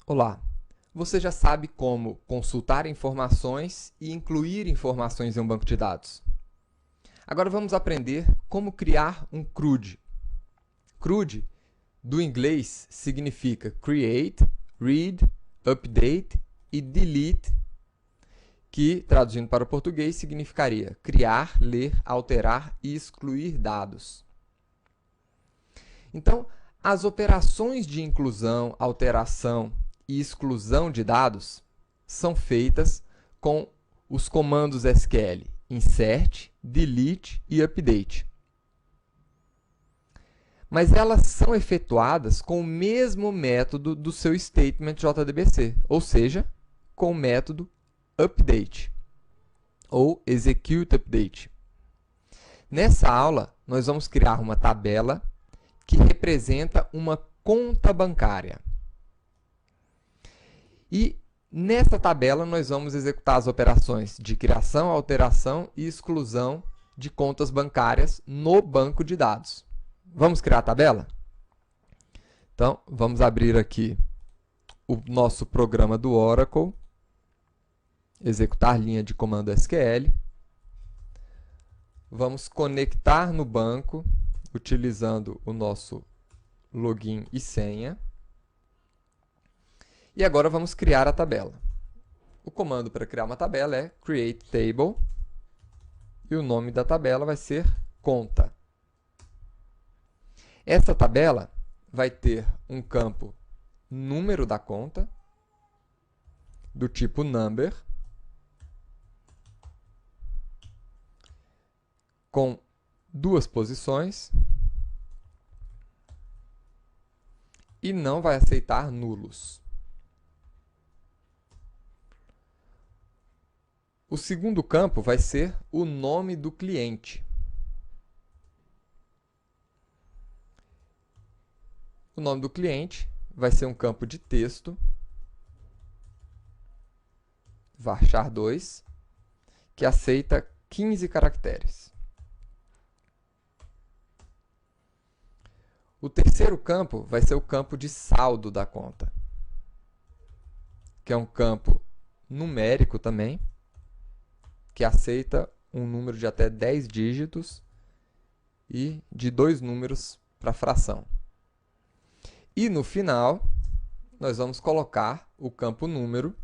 Olá! Você já sabe como consultar informações e incluir informações em um banco de dados. Agora vamos aprender como criar um CRUD. CRUD, do inglês, significa Create, Read, Update e Delete, que, traduzindo para o português, significaria criar, ler, alterar e excluir dados. Então, as operações de inclusão, alteração e exclusão de dados são feitas com os comandos SQL insert, delete e update. Mas elas são efetuadas com o mesmo método do seu statement JDBC, ou seja, com o método update ou execute update. Nessa aula, nós vamos criar uma tabela que representa uma conta bancária. E nessa tabela nós vamos executar as operações de criação, alteração e exclusão de contas bancárias no banco de dados. Vamos criar a tabela? Então, vamos abrir aqui o nosso programa do Oracle, executar linha de comando SQL. Vamos conectar no banco, utilizando o nosso login e senha. E agora vamos criar a tabela. O comando para criar uma tabela é create table e o nome da tabela vai ser conta. Essa tabela vai ter um campo número da conta, do tipo number, com duas posições e não vai aceitar nulos. O segundo campo vai ser o nome do cliente. O nome do cliente vai ser um campo de texto, varchar2, que aceita 15 caracteres. O terceiro campo vai ser o campo de saldo da conta, que é um campo numérico também, que aceita um número de até 10 dígitos e de 2 números para fração. E no final, nós vamos colocar o campo número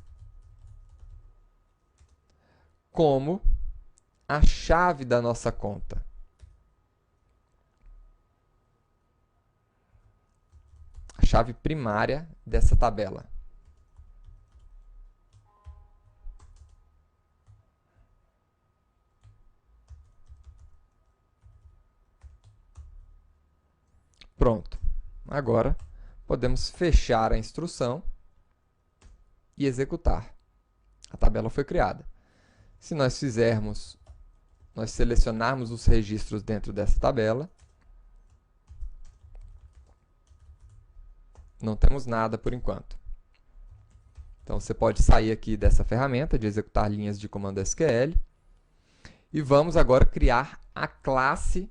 como a chave da nossa conta. A chave primária dessa tabela. Pronto. Agora, podemos fechar a instrução e executar. A tabela foi criada. Se nós selecionarmos os registros dentro dessa tabela, não temos nada por enquanto. Então, você pode sair aqui dessa ferramenta de executar linhas de comando SQL e vamos agora criar a classe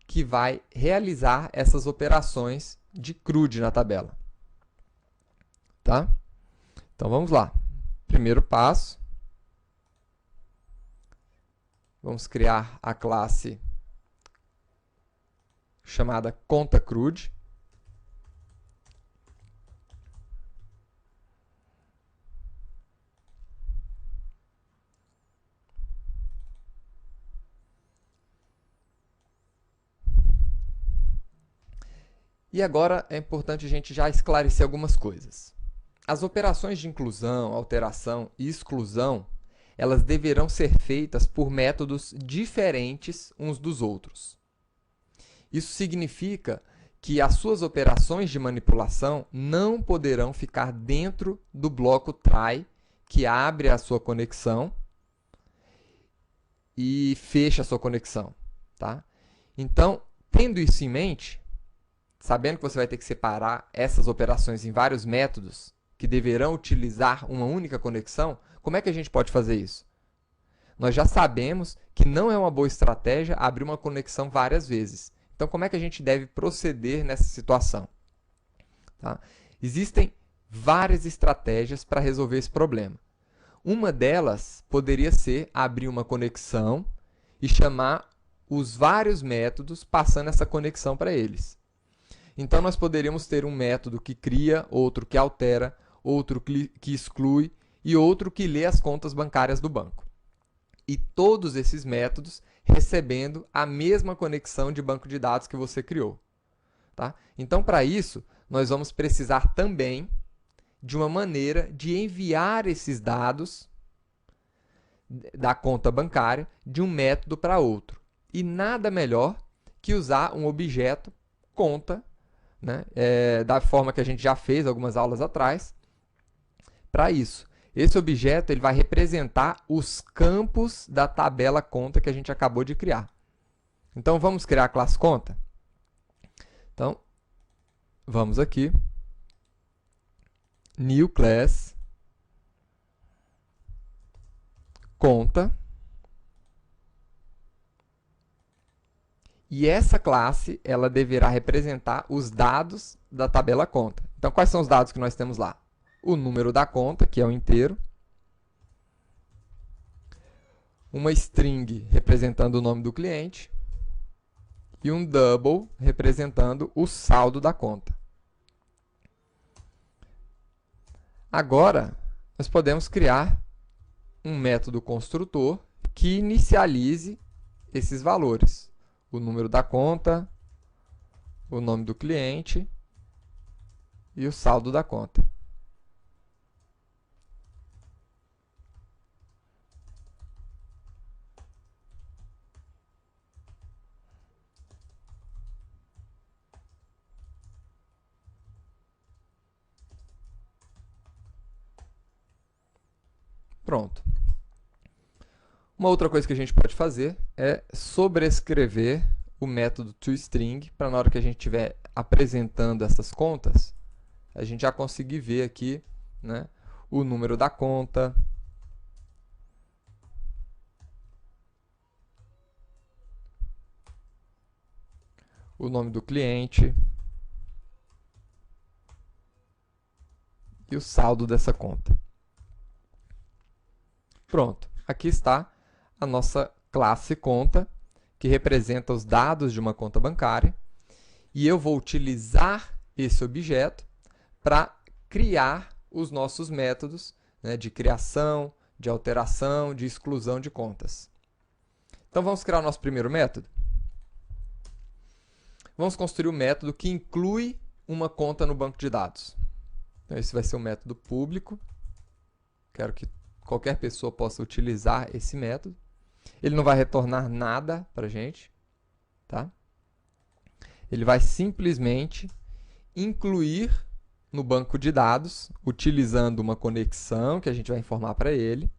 que vai realizar essas operações de CRUD na tabela. Tá? Então, vamos lá. Primeiro passo, vamos criar a classe chamada conta CRUD. E agora é importante a gente já esclarecer algumas coisas. As operações de inclusão, alteração e exclusão, elas deverão ser feitas por métodos diferentes uns dos outros. Isso significa que as suas operações de manipulação não poderão ficar dentro do bloco try, que abre a sua conexão e fecha a sua conexão. Tá? Então, tendo isso em mente, sabendo que você vai ter que separar essas operações em vários métodos que deverão utilizar uma única conexão, como é que a gente pode fazer isso? Nós já sabemos que não é uma boa estratégia abrir uma conexão várias vezes. Então, como é que a gente deve proceder nessa situação? Tá? Existem várias estratégias para resolver esse problema. Uma delas poderia ser abrir uma conexão e chamar os vários métodos passando essa conexão para eles. Então, nós poderíamos ter um método que cria, outro que altera, outro que exclui e outro que lê as contas bancárias do banco. E todos esses métodos recebendo a mesma conexão de banco de dados que você criou. Tá? Então, para isso, nós vamos precisar também de uma maneira de enviar esses dados da conta bancária de um método para outro. E nada melhor que usar um objeto conta, né, da forma que a gente já fez algumas aulas atrás, para isso. Esse objeto ele vai representar os campos da tabela conta que a gente acabou de criar. Então, vamos criar a classe conta? Então, vamos aqui. New class conta. E essa classe ela deverá representar os dados da tabela conta. Então, quais são os dados que nós temos lá? O número da conta, que é o inteiro. Uma string representando o nome do cliente. E um double representando o saldo da conta. Agora, nós podemos criar um método construtor que inicialize esses valores. O número da conta, o nome do cliente e o saldo da conta. Pronto. Uma outra coisa que a gente pode fazer é sobrescrever o método toString para na hora que a gente estiver apresentando essas contas, a gente já conseguir ver aqui, né, o número da conta, o nome do cliente e o saldo dessa conta. Pronto, aqui está a nossa classe conta, que representa os dados de uma conta bancária, e eu vou utilizar esse objeto para criar os nossos métodos, né, de criação, de alteração, de exclusão de contas. Então, vamos criar o nosso primeiro método? Vamos construir um método que inclui uma conta no banco de dados. Então, esse vai ser um método público. Quero que qualquer pessoa possa utilizar esse método. Ele não vai retornar nada para a gente. Tá? Ele vai simplesmente incluir no banco de dados, utilizando uma conexão que a gente vai informar para ele,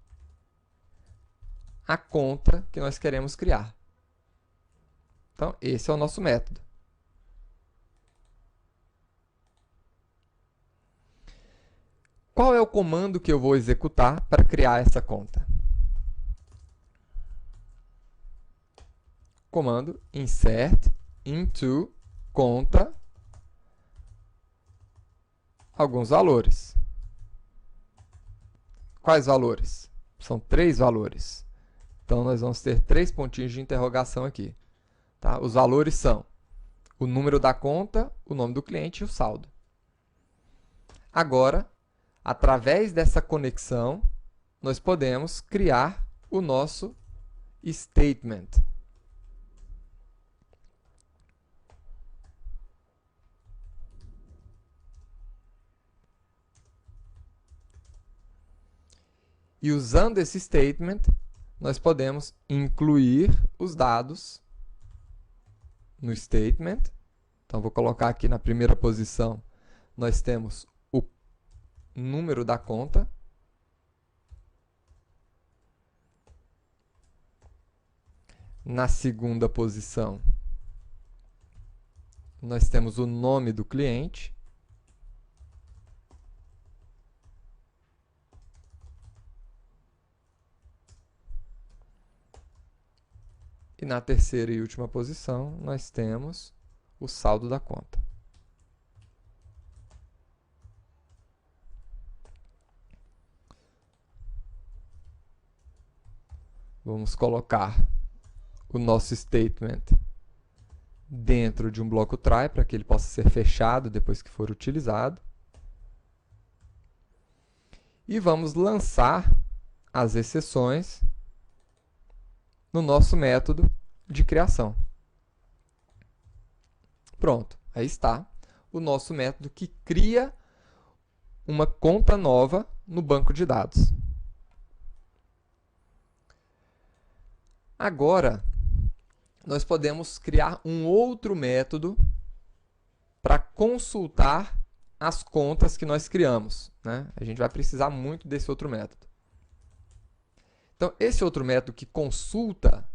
a conta que nós queremos criar. Então, esse é o nosso método. Qual é o comando que eu vou executar para criar essa conta? Comando insert into conta alguns valores. Quais valores? São 3 valores. Então, nós vamos ter 3 pontinhos de interrogação aqui. Tá? Os valores são o número da conta, o nome do cliente e o saldo. Agora, através dessa conexão, nós podemos criar o nosso statement. E usando esse statement, nós podemos incluir os dados no statement. Então, vou colocar aqui na primeira posição, nós temos o número da conta. Na segunda posição, nós temos o nome do cliente. E na terceira e última posição, nós temos o saldo da conta. Vamos colocar o nosso statement dentro de um bloco try para que ele possa ser fechado depois que for utilizado. E vamos lançar as exceções no nosso método de criação. Pronto, aí está o nosso método que cria uma conta nova no banco de dados. Agora, nós podemos criar um outro método para consultar as contas que nós criamos, né? A gente vai precisar muito desse outro método. Então, esse outro método que consulta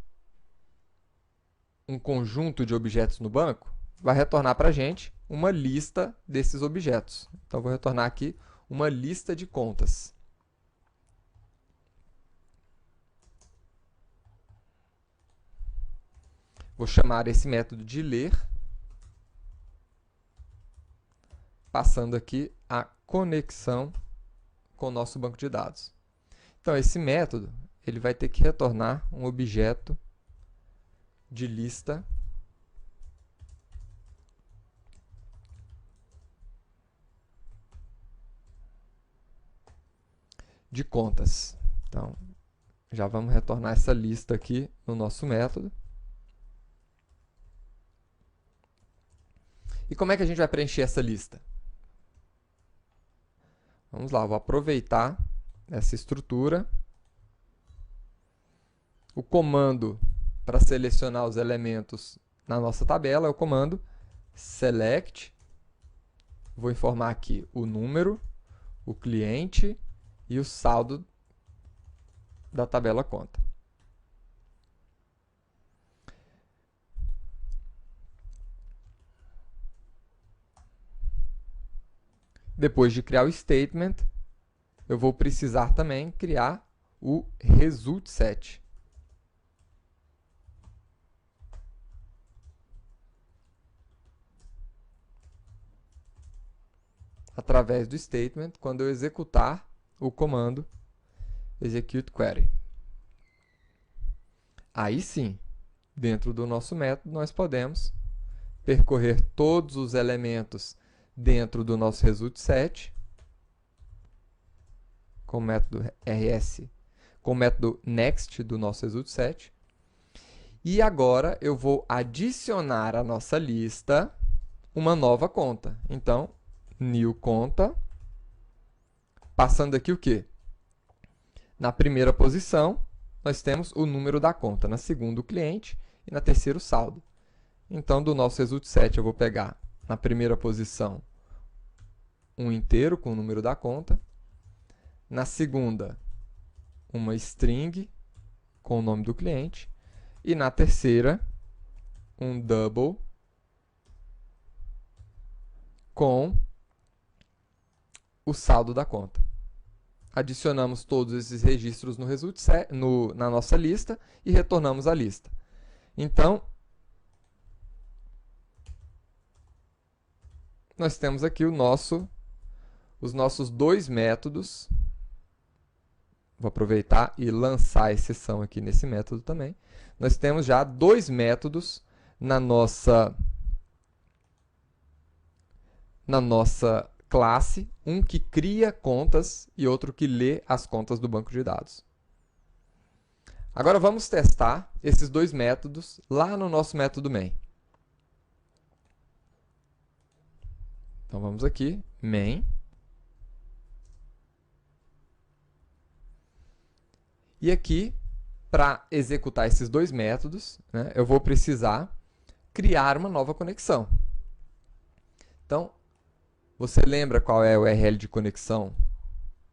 um conjunto de objetos no banco vai retornar para a gente uma lista desses objetos. Então, vou retornar aqui uma lista de contas. Vou chamar esse método de ler, passando aqui a conexão com o nosso banco de dados. Então, esse método ele vai ter que retornar um objeto de lista de contas. Então, já vamos retornar essa lista aqui no nosso método. E como é que a gente vai preencher essa lista? Vamos lá, vou aproveitar essa estrutura. O comando para selecionar os elementos na nossa tabela é o comando select. Vou informar aqui o número, o cliente e o saldo da tabela conta. Depois de criar o statement, eu vou precisar também criar o result set. Através do statement, quando eu executar o comando execute query. Aí sim, dentro do nosso método, nós podemos percorrer todos os elementos dentro do nosso result set com o método rs, com o método next do nosso result set. E agora eu vou adicionar à nossa lista uma nova conta. Então, new conta, passando aqui o quê? Na primeira posição, nós temos o número da conta, na segunda o cliente e na terceira o saldo. Então, do nosso result set, eu vou pegar na primeira posição um inteiro com o número da conta, na segunda uma string com o nome do cliente e na terceira um double com o saldo da conta. Adicionamos todos esses registros no result set, na nossa lista e retornamos a lista. Então, nós temos aqui os nossos dois métodos. Vou aproveitar e lançar a exceção aqui nesse método também. Nós temos já dois métodos na nossa classe, um que cria contas e outro que lê as contas do banco de dados. Agora vamos testar esses dois métodos lá no nosso método main. Então vamos aqui, main. E aqui, para executar esses dois métodos, né, eu vou precisar criar uma nova conexão. Então, você lembra qual é a URL de conexão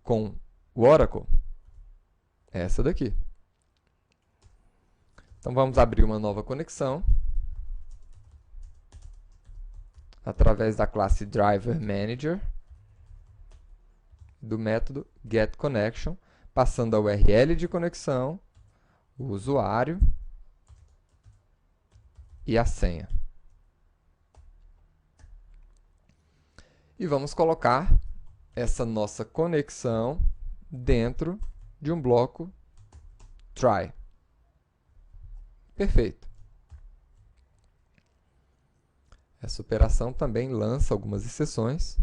com o Oracle? É essa daqui. Então, vamos abrir uma nova conexão através da classe DriverManager do método getConnection, passando a URL de conexão, o usuário e a senha. E vamos colocar essa nossa conexão dentro de um bloco try. Perfeito. Essa operação também lança algumas exceções.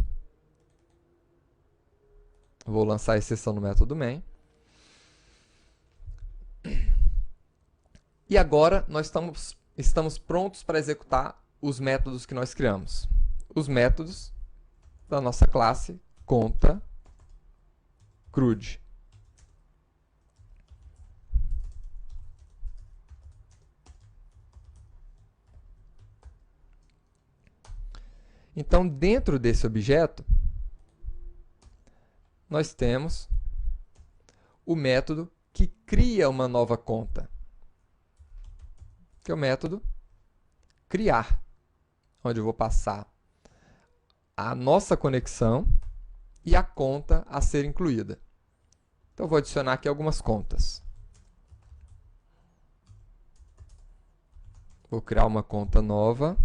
Vou lançar a exceção no método main. E agora nós estamos prontos para executar os métodos que nós criamos. Os métodos da nossa classe conta CRUD. Então, dentro desse objeto, nós temos o método que cria uma nova conta, que é o método criar, onde eu vou passar a nossa conexão e a conta a ser incluída. Então, eu vou adicionar aqui algumas contas. Vou criar uma conta nova,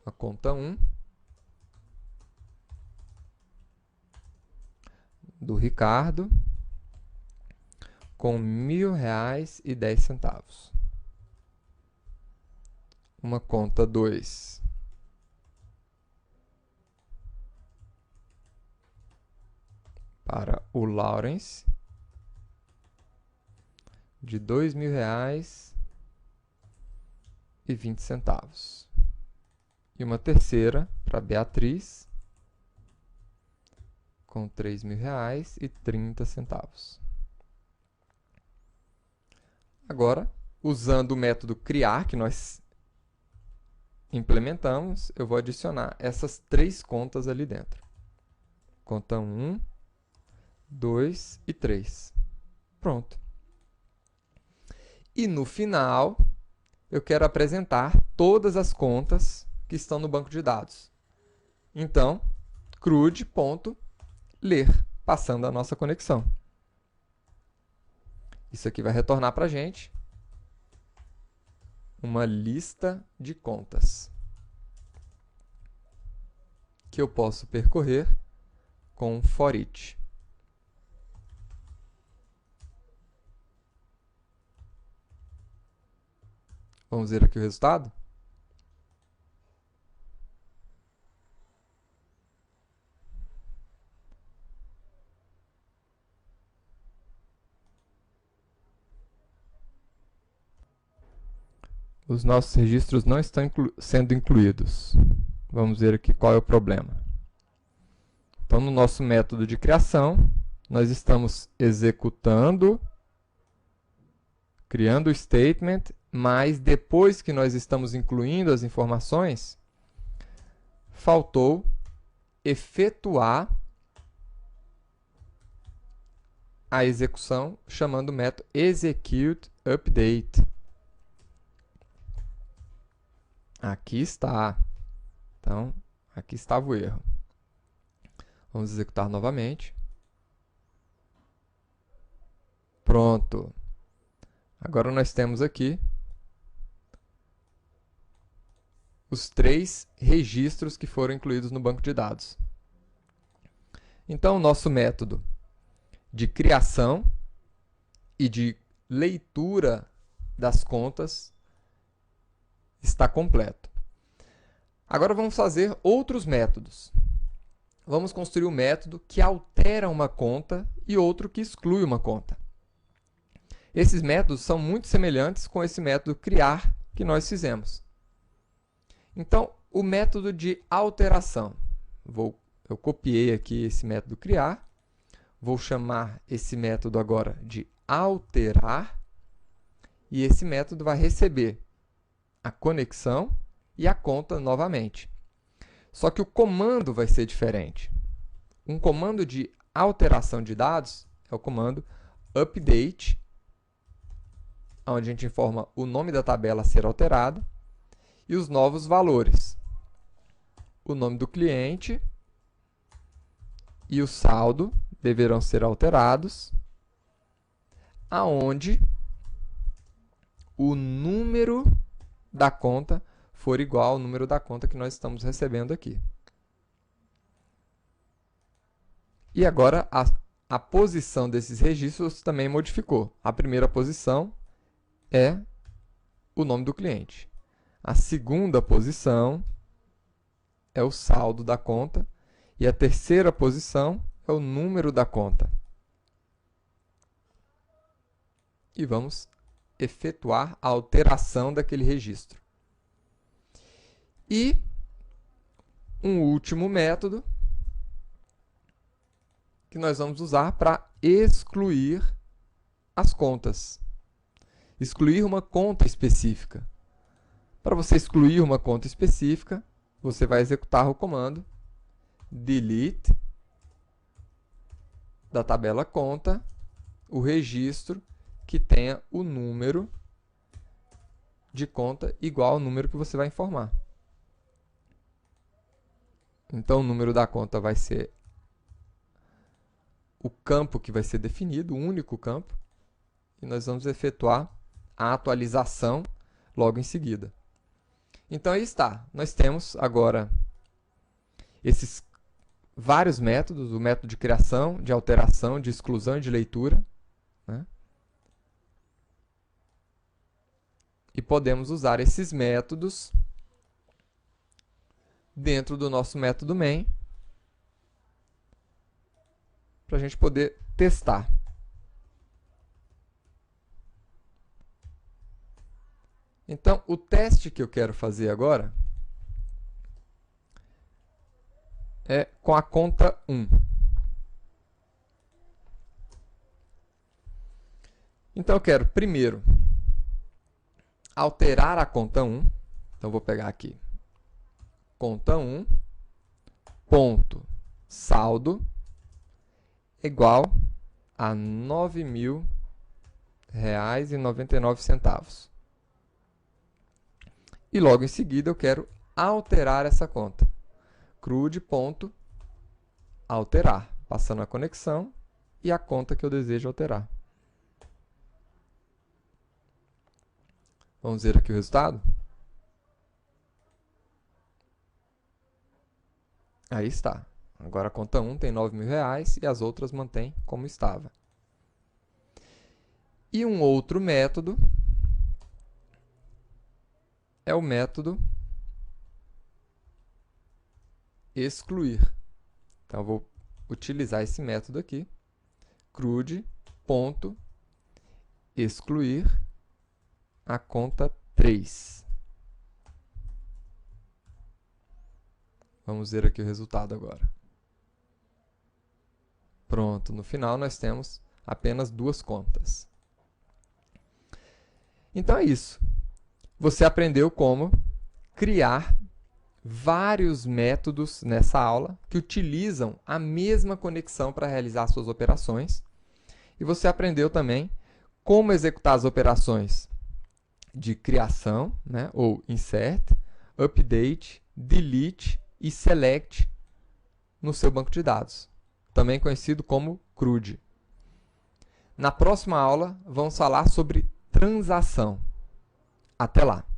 a conta 1, do Ricardo, com R$1.000,10. Uma conta 2 para o Lawrence, de R$2.000,20. E uma terceira para a Beatriz, com R$3.000,30. Agora, usando o método criar, que nós implementamos, eu vou adicionar essas 3 contas ali dentro. Conta 1, 2 e 3. Pronto. E no final, eu quero apresentar todas as contas que estão no banco de dados. Então, CRUD.ler, passando a nossa conexão. Isso aqui vai retornar para a gente uma lista de contas que eu posso percorrer com for each. Vamos ver aqui o resultado? Os nossos registros não estão sendo incluídos. Vamos ver aqui qual é o problema. Então, no nosso método de criação, nós estamos executando, criando o statement, mas depois que nós estamos incluindo as informações, faltou efetuar a execução chamando o método executeUpdate. Aqui está. Então, aqui estava o erro. Vamos executar novamente. Pronto. Agora nós temos aqui os 3 registros que foram incluídos no banco de dados. Então, o nosso método de criação e de leitura das contas está completo. Agora vamos fazer outros métodos. Vamos construir um método que altera uma conta e outro que exclui uma conta. Esses métodos são muito semelhantes com esse método criar que nós fizemos. Então, o método de alteração. Eu copiei aqui esse método criar. Vou chamar esse método agora de alterar. E esse método vai receber a conexão e a conta novamente. Só que o comando vai ser diferente. Um comando de alteração de dados é o comando update, onde a gente informa o nome da tabela a ser alterada e os novos valores. O nome do cliente e o saldo deverão ser alterados, aonde o número da conta for igual ao número da conta que nós estamos recebendo aqui. E agora a posição desses registros também modificou. A primeira posição é o nome do cliente. A segunda posição é o saldo da conta. E a terceira posição é o número da conta. E vamos efetuar a alteração daquele registro. E um último método que nós vamos usar para excluir as contas. Excluir uma conta específica. Para você excluir uma conta específica, você vai executar o comando delete da tabela conta o registro que tenha o número de conta igual ao número que você vai informar. Então, o número da conta vai ser o campo que vai ser definido, o único campo, e nós vamos efetuar a atualização logo em seguida. Então, aí está. Nós temos agora esses vários métodos, o método de criação, de alteração, de exclusão e de leitura, né? E podemos usar esses métodos dentro do nosso método main para a gente poder testar. Então, o teste que eu quero fazer agora é com a conta 1. Então, eu quero primeiro alterar a conta 1. Então, vou pegar aqui conta 1, ponto saldo, igual a R$ 9.000,99. E logo em seguida eu quero alterar essa conta. CRUD.alterar, passando a conexão e a conta que eu desejo alterar. Vamos ver aqui o resultado? Aí está. Agora a conta 1 tem R$ 9.000 e as outras mantém como estava. E um outro método é o método excluir. Então, eu vou utilizar esse método aqui, CRUD.excluir a conta 3. Vamos ver aqui o resultado agora. Pronto, no final nós temos apenas duas contas. Então é isso. Você aprendeu como criar vários métodos nessa aula que utilizam a mesma conexão para realizar suas operações. E você aprendeu também como executar as operações de criação, né, ou insert, update, delete e select no seu banco de dados, também conhecido como CRUD. Na próxima aula, vamos falar sobre transação. Até lá!